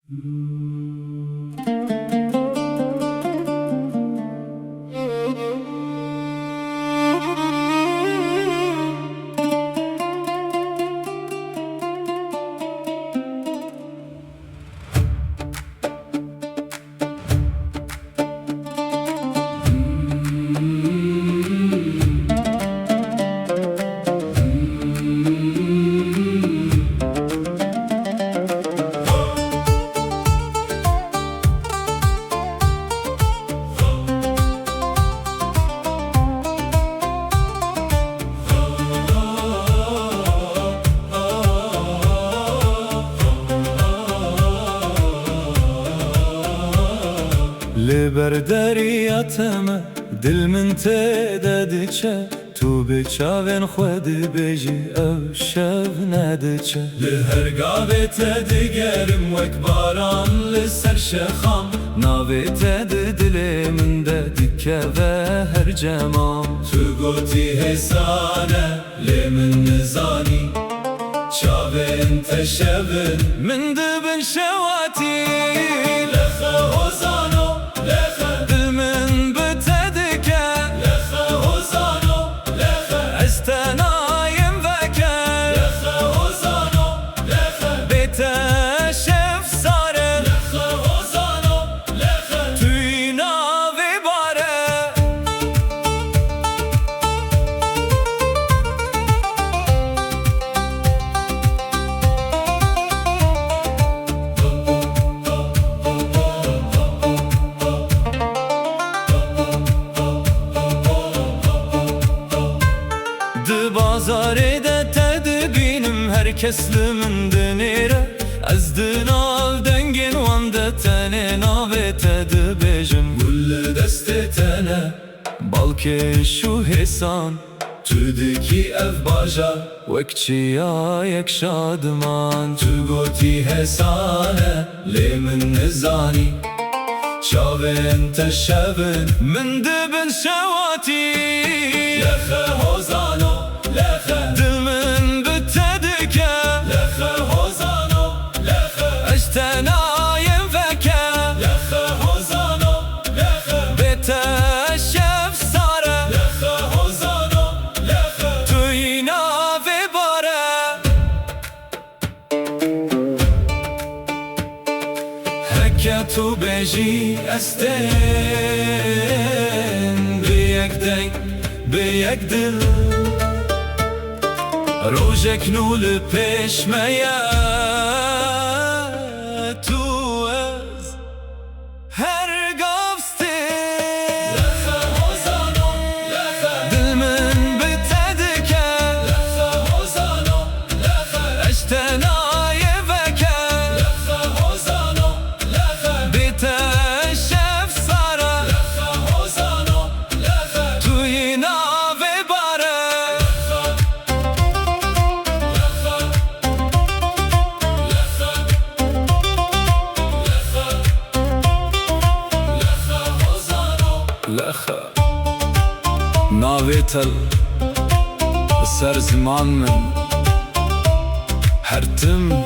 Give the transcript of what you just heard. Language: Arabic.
لبر دریاتم دل من تدادچه تو به چاون خود بیجی او شب ندچه لهر گاوه تدگرم وک باران لسر شخام ناوه تد دل من ددکه و هر جمام تو گوتی حسانه لمن نزانی چاون تشبن من دبن شواتی لخه هزانو لخه دل من بتدکه لخه هزانو لخه استنایم وکه لخه هزانو لخه بتشف ساره لخه هزانو لخه توی ناوی باره بازاره ده تدبینم herkes من دنیره از دناو دنگین وان ده تنه ناوه تدبیجم گل دست تنه بالکه شو حسان تو دکی اف باجا وکچیا یک شادمان تو گوتی حسانه لی من نزانی شاون تشبن من دبن شواتی لخه هزانو لخه دل من بتدکه لخه هزانو لخه اشتنایم وکه لخه هزانو لخه بتشف ساره لخه هزانو لخه توی ناوی باره هکه تو بیجی استن به یک دنگ به یک دل روزک نول پیش میا تو از هر گفته لخه هزانو لخه دل من بتدکه لخه هزانو لخه اشتنای وکه لخه هزانو لخه بتشف ساره لخه هزانو لخه توی ناوی باره لخه ناوی تل سر زمان من هر تم